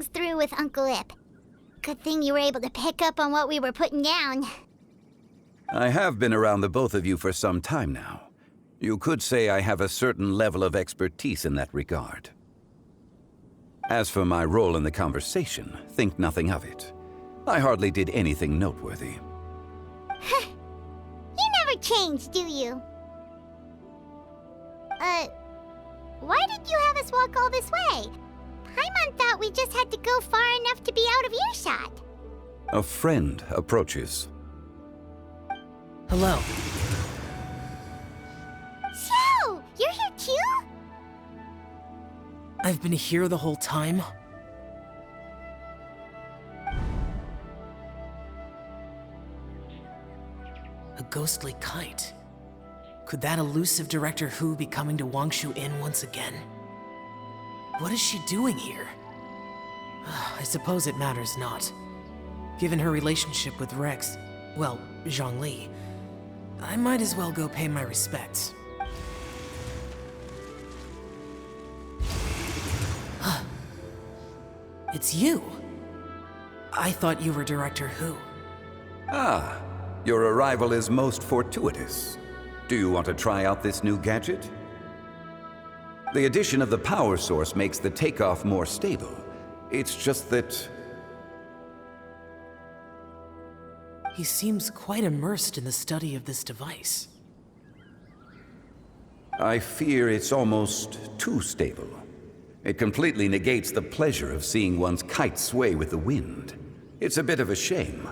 things through with Uncle Ip. Good thing you were able to pick up on what we were putting down. I have been around the both of you for some time now. You could say I have a certain level of expertise in that regard. As for my role in the conversation, think nothing of it. I hardly did anything noteworthy. You never change, do you? Why did you have us walk all this way? Paimon thought we just had to go far enough to be out of earshot. A friend approaches. Hello. Xiao, you're here too? I've been here the whole time? A ghostly kite. Could that elusive Director Hu be coming to Wangshu Inn once again? What is she doing here? I suppose it matters not. Given her relationship with Rex, well, Zhongli, I might as well go pay my respects. It's you! I thought you were Director Hu. Ah, your arrival is most fortuitous. Do you want to try out this new gadget? The addition of the power source makes the takeoff more stable. It's just that... He seems quite immersed in the study of this device. I fear it's almost too stable. It completely negates the pleasure of seeing one's kite sway with the wind. It's a bit of a shame.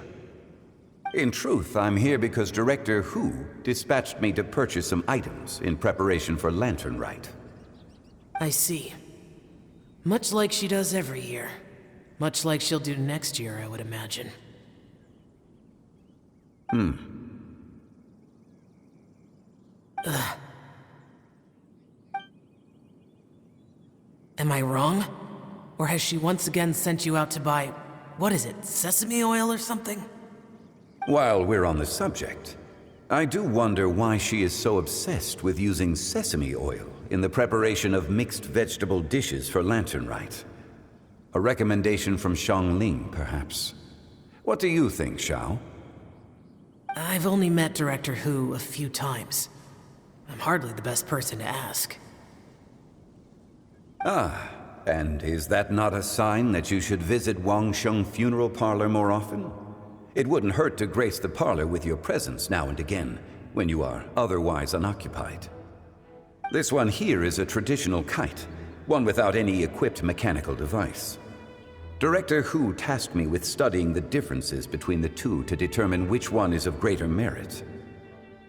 In truth, I'm here because Director Hu dispatched me to purchase some items in preparation for Lantern Rite. I see. Much like she does every year. Much like she'll do next year, I would imagine. Am I wrong? Or has she once again sent you out to buy, what is it, sesame oil or something? While we're on the subject, I do wonder why she is so obsessed with using sesame oil in the preparation of mixed vegetable dishes for Lantern Rite. A recommendation from Xiangling, perhaps. What do you think, Xiao? I've only met Director Hu a few times. I'm hardly the best person to ask. Ah, and is that not a sign that you should visit Wangsheng Funeral Parlor more often? It wouldn't hurt to grace the parlor with your presence now and again, when you are otherwise unoccupied. This one here is a traditional kite, one without any equipped mechanical device. Director Hu tasked me with studying the differences between the two to determine which one is of greater merit.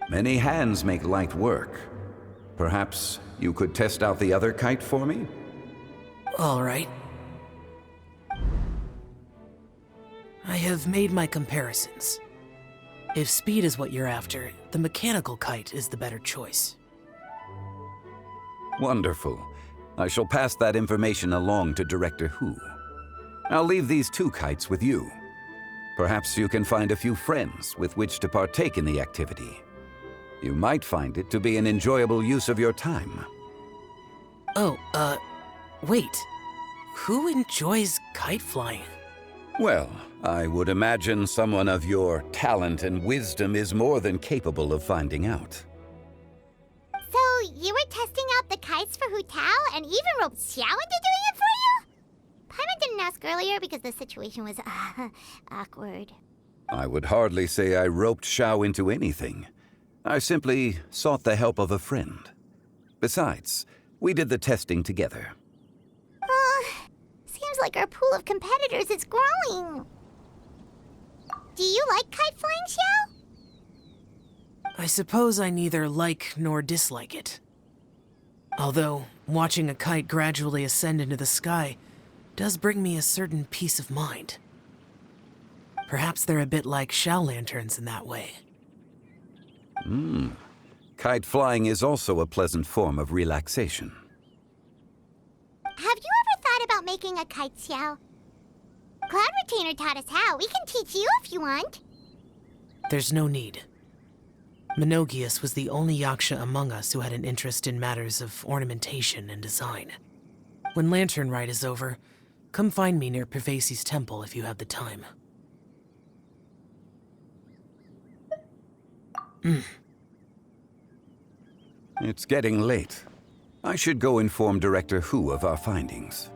Many hands make light work. Perhaps you could test out the other kite for me? All right. I have made my comparisons. If speed is what you're after, the mechanical kite is the better choice. Wonderful. I shall pass that information along to Director Hu. I'll leave these two kites with you. Perhaps you can find a few friends with which to partake in the activity. You might find it to be an enjoyable use of your time. Oh, wait. Who enjoys kite flying? Well, I would imagine someone of your talent and wisdom is more than capable of finding out. So, you were testing out the kites for Hu Tao and even roped Xiao into doing it for you? Paimon didn't ask earlier because the situation was, awkward. I would hardly say I roped Xiao into anything. I simply sought the help of a friend. Besides, we did the testing together. Seems like our pool of competitors is growing. Do you like kite flying, Xiao? I suppose I neither like nor dislike it. Although, watching a kite gradually ascend into the sky does bring me a certain peace of mind. Perhaps they're a bit like Xiao lanterns in that way. Kite flying is also a pleasant form of relaxation. Have you ever thought about making a kite, Xiao? Cloud Retainer taught us how. We can teach you if you want. There's no need. Menogias was the only yaksha among us who had an interest in matters of ornamentation and design. When Lantern Rite is over, come find me near Pervasi's temple if you have the time. It's getting late. I should go inform Director Hu of our findings.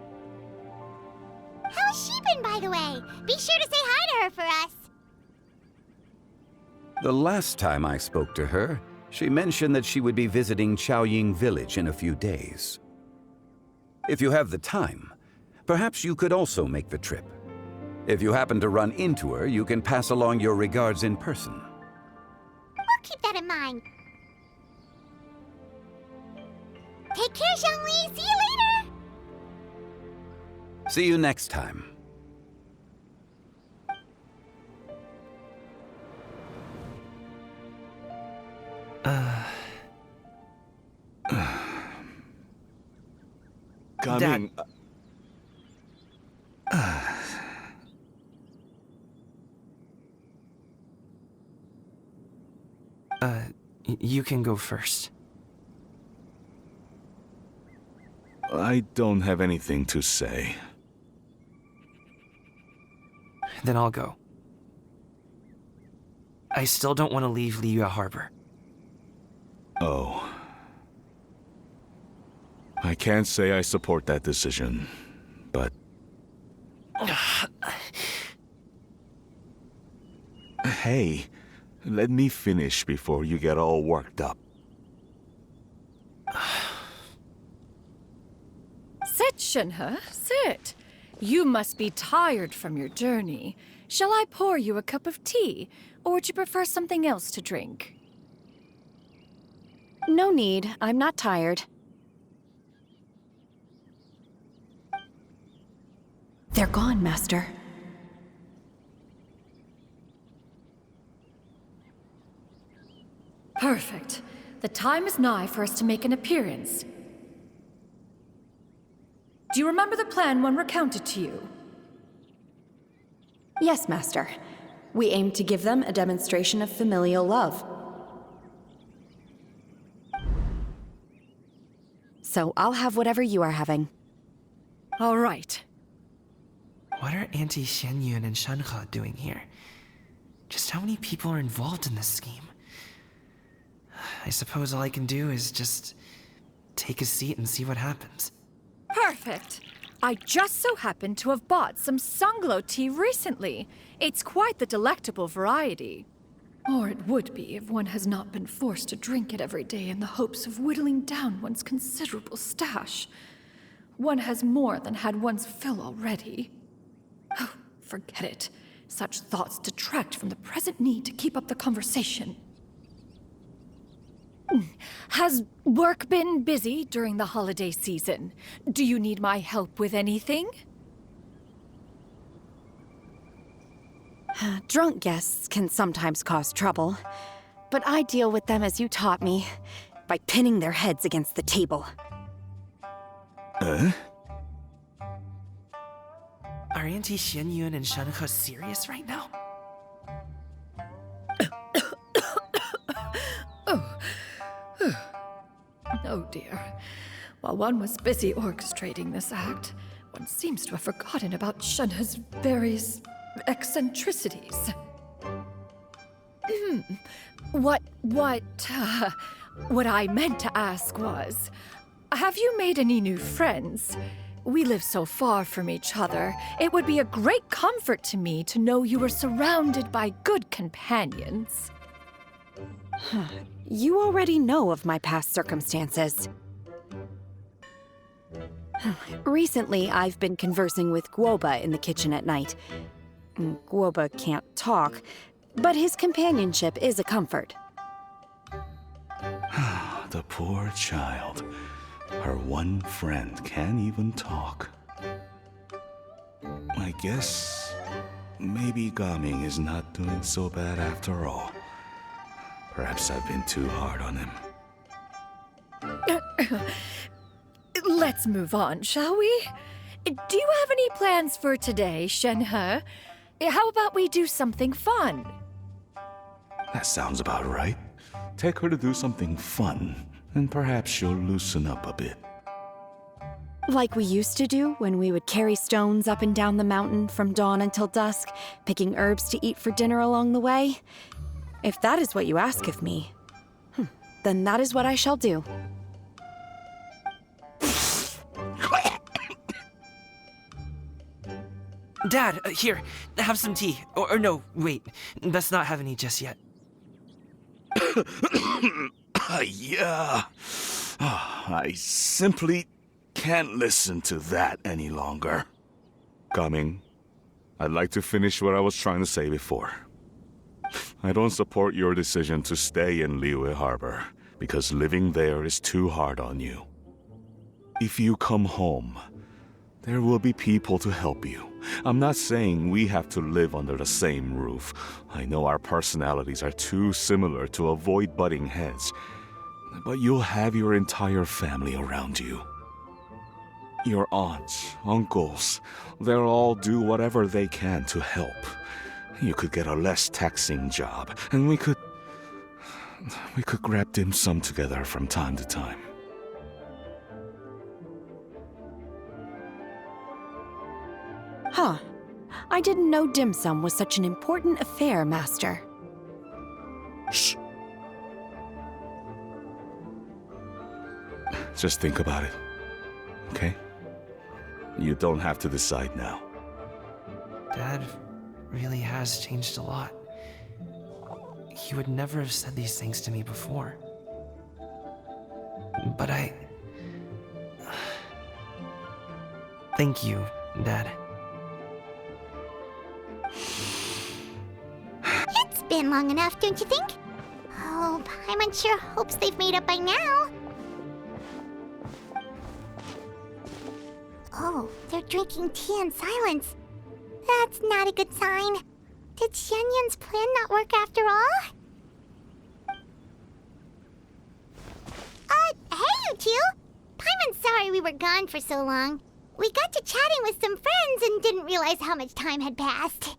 How has she been, by the way? Be sure to say hi to her for us. The last time I spoke to her, she mentioned that she would be visiting Chaoying Village in a few days. If you have the time, perhaps you could also make the trip. If you happen to run into her, you can pass along your regards in person. We'll keep that in mind. Take care, Zhongli. See you later. See you next time. Coming. You can go first. I don't have anything to say. Then I'll go. I still don't want to leave Liyue Harbor. Oh. I can't say I support that decision, but... Hey, let me finish before you get all worked up. Sit, Shenhe, sit. You must be tired from your journey. Shall I pour you a cup of tea, or would you prefer something else to drink? No need. I'm not tired. They're gone, Master. Perfect. The time is nigh for us to make an appearance. Do you remember the plan one recounted to you? Yes, Master. We aim to give them a demonstration of familial love. So I'll have whatever you are having. All right. What are Auntie Xianyun and Shenhe doing here? Just how many people are involved in this scheme? I suppose all I can do is just take a seat and see what happens. Perfect. I just so happen to have bought some Sunglow tea recently. It's quite the delectable variety. Or it would be if one has not been forced to drink it every day in the hopes of whittling down one's considerable stash. One has more than had one's fill already. Oh, forget it. Such thoughts detract from the present need to keep up the conversation. Has work been busy during the holiday season? Do you need my help with anything? Drunk guests can sometimes cause trouble, but I deal with them as you taught me, by pinning their heads against the table. Are Auntie Xianyun and Shenhe serious right now? Oh dear. While one was busy orchestrating this act, one seems to have forgotten about Shenhe's various eccentricities. What I meant to ask was, have you made any new friends? We live so far from each other. It would be a great comfort to me to know you were surrounded by good companions. You already know of my past circumstances. Recently, I've been conversing with Guoba in the kitchen at night. Guoba can't talk, but his companionship is a comfort. The poor child. Her one friend can't even talk. I guess maybe Gaming is not doing so bad after all. Perhaps I've been too hard on him. Let's move on, shall we? Do you have any plans for today, Shenhe? How about we do something fun? That sounds about right. Take her to do something fun, and perhaps she'll loosen up a bit. Like we used to do when we would carry stones up and down the mountain from dawn until dusk, picking herbs to eat for dinner along the way? If that is what you ask of me, then that is what I shall do. Dad, here, have some tea. Or no, wait, let's not have any just yet. Yeah. I simply can't listen to that any longer. Coming, I'd like to finish what I was trying to say before. I don't support your decision to stay in Liyue Harbor, because living there is too hard on you. If you come home, there will be people to help you. I'm not saying we have to live under the same roof. I know our personalities are too similar to avoid butting heads. But you'll have your entire family around you. Your aunts, uncles, they'll all do whatever they can to help. You could get a less taxing job, and we could grab dim sum together from time to time. Huh. I didn't know dim sum was such an important affair, Master. Shh. Just think about it, okay? You don't have to decide now. Dad really has changed a lot. He would never have said these things to me before. But thank you, Dad. It's been long enough, don't you think? Oh, Paimon sure hopes they've made up by now. Oh, they're drinking tea in silence. That's not a good sign. Did Xianyun's plan not work after all? Hey you two! Paimon's sorry we were gone for so long. We got to chatting with some friends and didn't realize how much time had passed.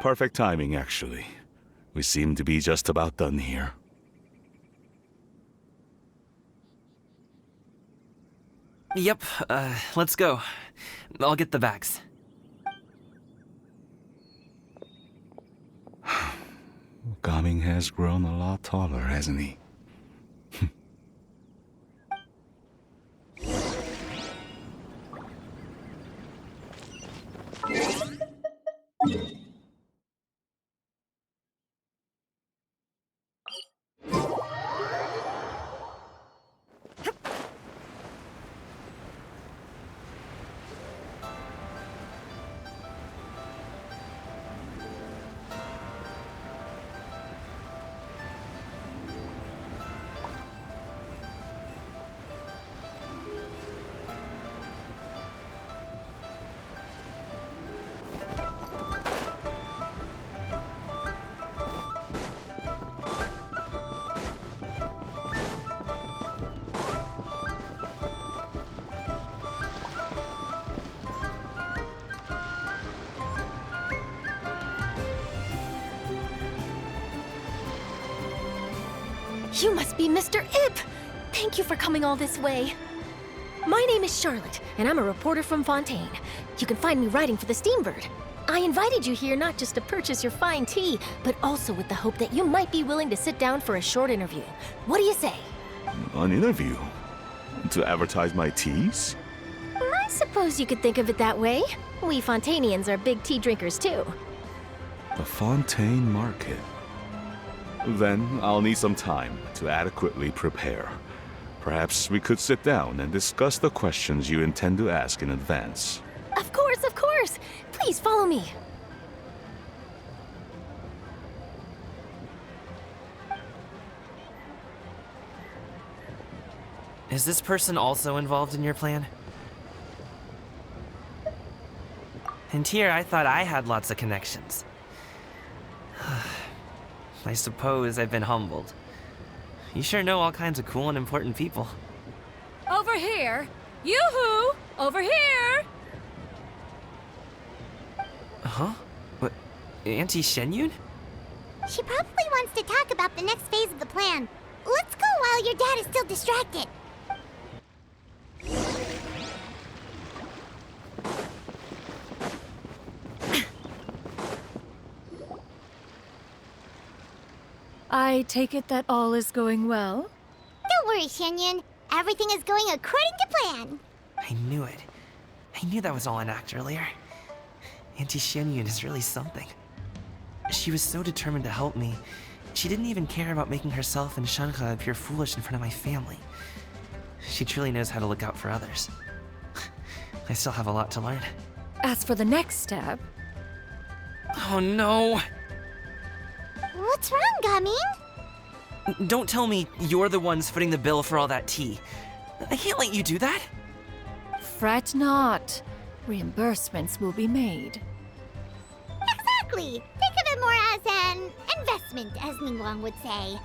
Perfect timing, actually. We seem to be just about done here. Yep, let's go. I'll get the bags. Gaming has grown a lot taller, hasn't he? You must be Mr. Ip! Thank you for coming all this way. My name is Charlotte, and I'm a reporter from Fontaine. You can find me writing for the Steambird. I invited you here not just to purchase your fine tea, but also with the hope that you might be willing to sit down for a short interview. What do you say? An interview? To advertise my teas? I suppose you could think of it that way. We Fontainians are big tea drinkers too. The Fontaine Market. Then I'll need some time to adequately prepare. Perhaps we could sit down and discuss the questions you intend to ask in advance. Of course, of course! Please follow me. Is this person also involved in your plan? And here I thought I had lots of connections. I suppose I've been humbled. You sure know all kinds of cool and important people. Over here! Yoo-hoo! Over here! Huh? What? Auntie Shenyun? She probably wants to talk about the next phase of the plan. Let's go while your dad is still distracted. I take it that all is going well? Don't worry, Xianyun. Everything is going according to plan. I knew it. I knew that was all an act earlier. Auntie Xianyun is really something. She was so determined to help me. She didn't even care about making herself and Shanhe appear foolish in front of my family. She truly knows how to look out for others. I still have a lot to learn. As for the next step, Oh no! What's wrong, Gaming? Don't tell me you're the ones footing the bill for all that tea. I can't let you do that. fret not. Reimbursements will be made. Exactly. Think of it more as an investment, as Ningguang would say.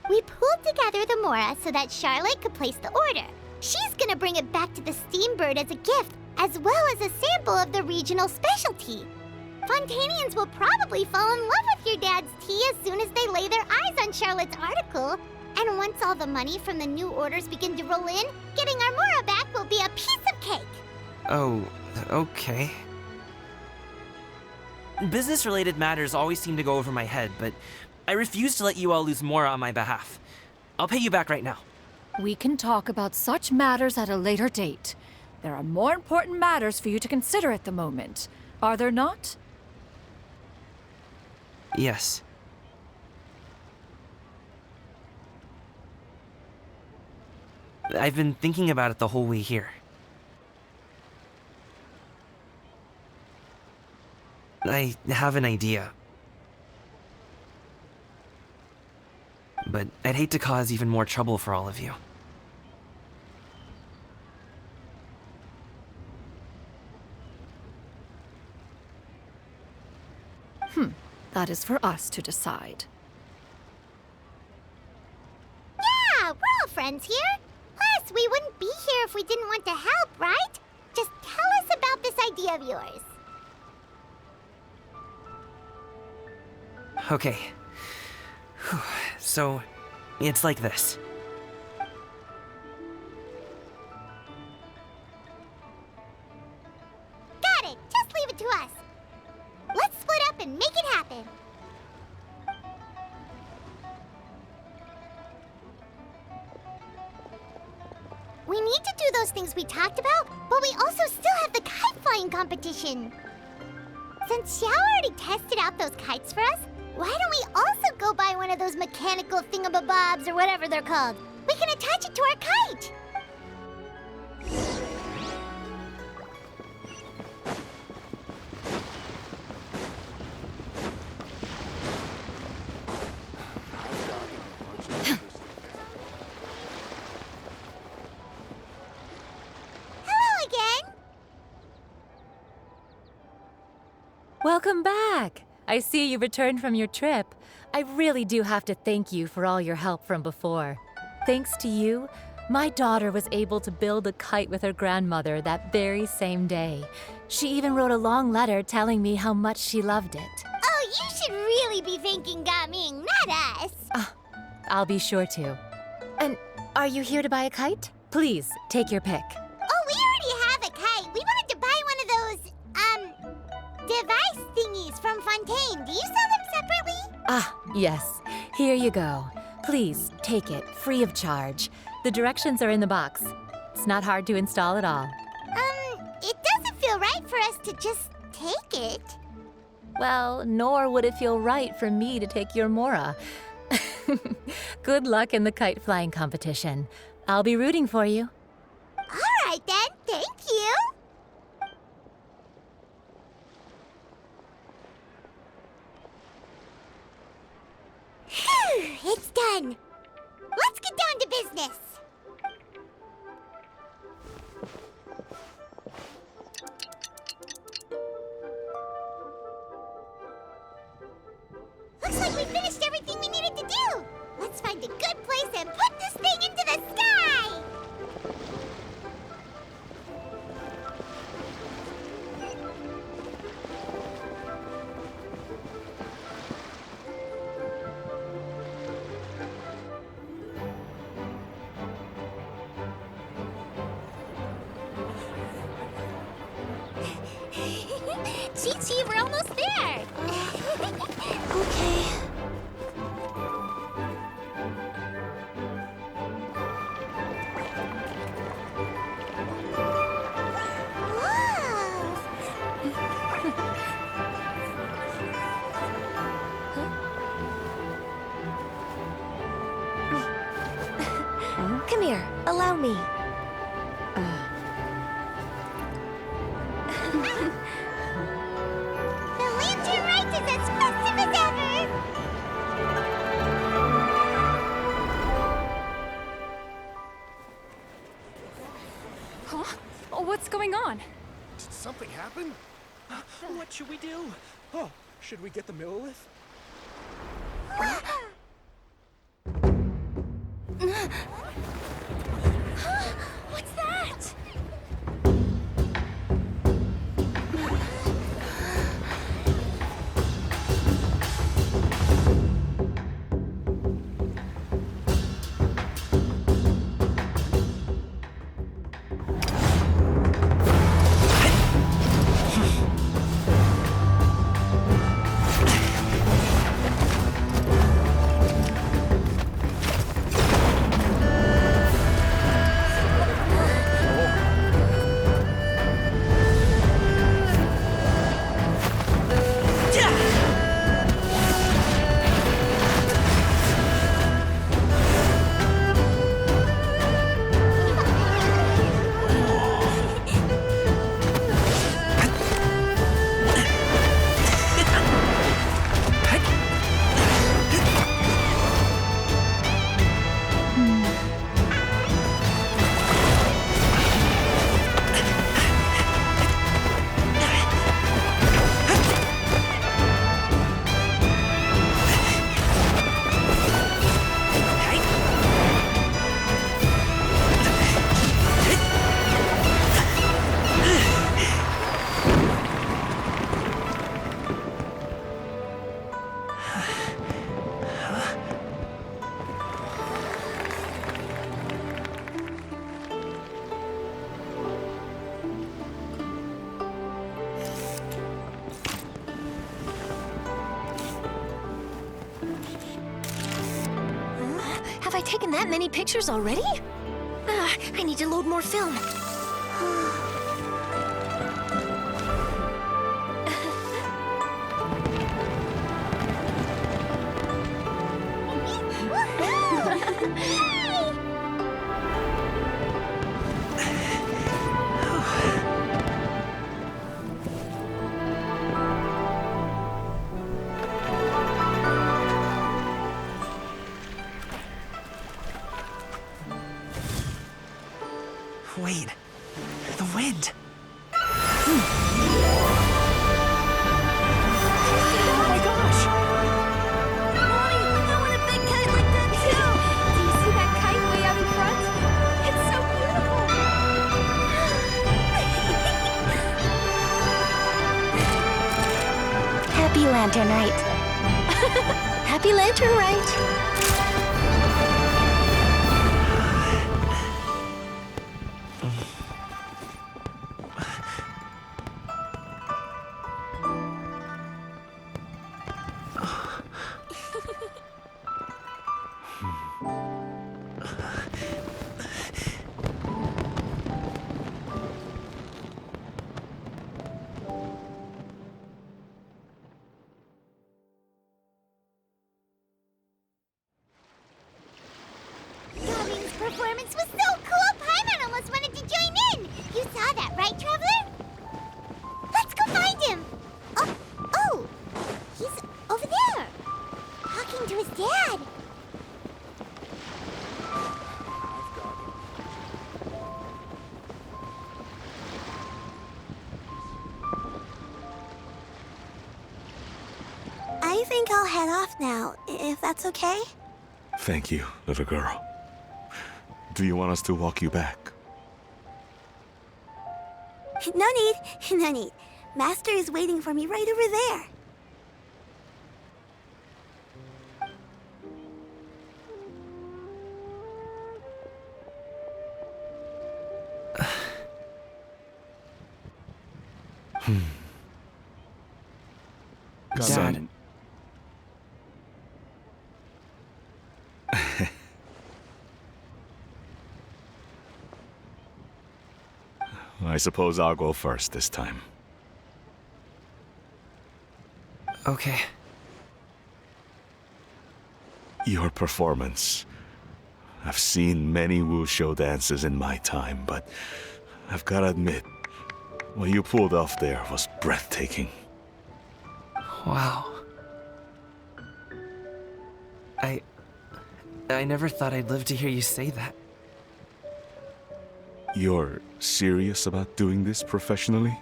We pooled together the Mora so that Charlotte could place the order. She's gonna bring it back to the Steambird as a gift, as well as a sample of the regional specialty. Fontanians will probably fall in love with your dad's tea as soon as they lay their eyes on Charlotte's article. And once all the money from the new orders begin to roll in, getting our Mora back will be a piece of cake. Oh, okay. Business-related matters always seem to go over my head, but I refuse to let you all lose Mora on my behalf. I'll pay you back right now. We can talk about such matters at a later date. There are more important matters for you to consider at the moment, are there not? Yes. I've been thinking about it the whole way here. I have an idea. But I'd hate to cause even more trouble for all of you. That is for us to decide. Yeah, we're all friends here. Plus, we wouldn't be here if we didn't want to help, right? Just tell us about this idea of yours. Okay. Whew. So, it's like this. Got it. Just leave it to us. Let's split up and make it happen. We need to do those things we talked about, but we also still have the kite flying competition. Since Xiao already tested out those kites for us, why don't we also go buy one of those mechanical thingamabobs or whatever they're called? We can attach it to our kite. Hello again. Welcome back! I see you returned from your trip. I really do have to thank you for all your help from before. Thanks to you, my daughter was able to build a kite with her grandmother that very same day. She even wrote a long letter telling me how much she loved it. Oh, you should really be thanking Gaming, not us. I'll be sure to. And are you here to buy a kite? Please, take your pick. Oh, we already have a kite. We wanted to buy one of those, device thingies from Fontaine. Do you sell them separately? Ah, yes. Here you go. Please, take it, free of charge. The directions are in the box. It's not hard to install at all. It doesn't feel right for us to just take it. Well, nor would it feel right for me to take your Mora. Good luck in the kite flying competition. I'll be rooting for you. All right then, thank you. Phew, it's done. Let's get down to business. Looks like we finished everything we needed to do. Let's find a good place and put this thing into the sky. Chi-Chi, we're almost there. Okay. Come here, allow me. The Lantern Rite is as festive as ever! Huh? Oh, what's going on? Did something happen? What should we do? Oh, should we get the Millilith? What's that? Have I taken that many pictures already? I need to load more film. Wait, the wind. Oh my gosh! Mommy, I want a big kite like that too! Do you see that kite way out in front? It's so beautiful! Happy Lantern Rite. Happy Lantern Rite. Gummi's performance was so cool, Paimon almost wanted to join in! You saw that, right, Traveler? Let's go find him! Oh! He's over there! Talking to his dad! I think I'll head off now, if that's okay. Thank you, little girl. Do you want us to walk you back? No need. Master is waiting for me right over there. Son. I suppose I'll go first this time. Okay. Your performance. I've seen many wushou dances in my time, but I've gotta admit, what you pulled off there was breathtaking. Wow. I never thought I'd live to hear you say that. You're serious about doing this professionally?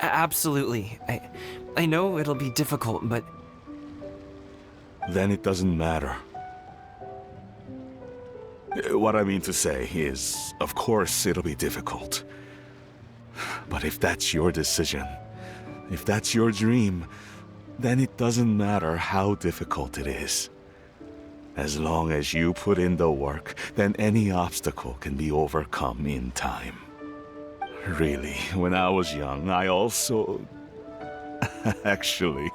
Absolutely. I know it'll be difficult, but Then it doesn't matter. What I mean to say is, of course it'll be difficult. But if that's your decision, if that's your dream, then it doesn't matter how difficult it is. As long as you put in the work, then any obstacle can be overcome in time. Really, when I was young, I also... Actually,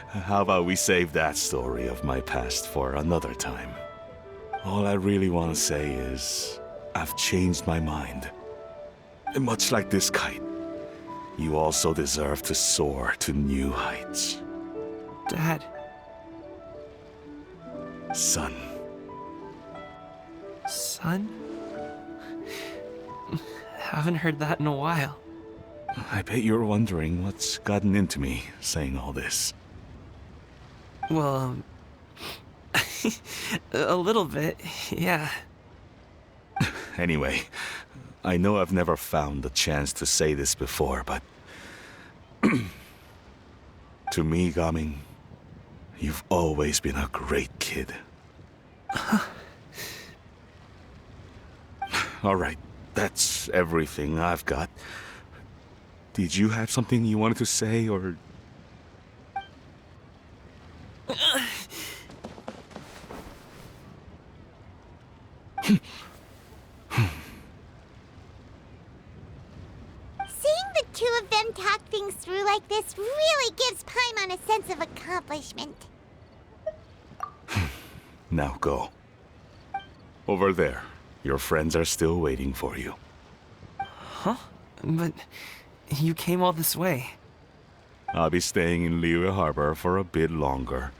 how about we save that story of my past for another time? All I really want to say is, I've changed my mind. Much like this kite, you also deserve to soar to new heights. Dad. Son. Son? Haven't heard that in a while. I bet you're wondering what's gotten into me saying all this. Well, a little bit, yeah. Anyway, I know I've never found the chance to say this before, but... to me, Gaming, you've always been a great kid. Alright, that's everything I've got. Did you have something you wanted to say, or... Seeing the two of them talk things through like this really gives Paimon a sense of accomplishment. Now go. Over there. Your friends are still waiting for you. Huh? But you came all this way. I'll be staying in Liyue Harbor for a bit longer.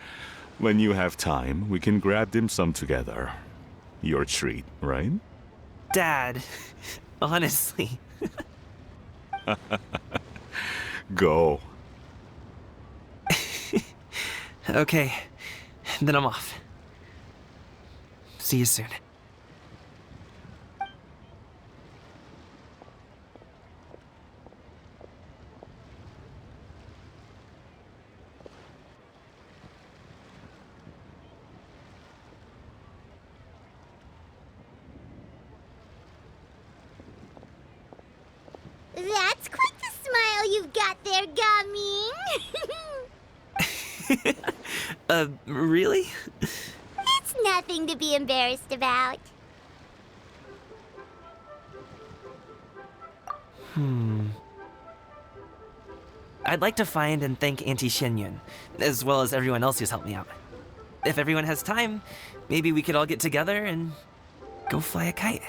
When you have time, we can grab dim sum together. Your treat, right? Dad, honestly. Go. Okay, then I'm off. See you soon. That's quite the smile you've got there, Gaming. Really? It's nothing to be embarrassed about. I'd like to find and thank Auntie Shenyun, as well as everyone else who's helped me out. If everyone has time, maybe we could all get together and go fly a kite.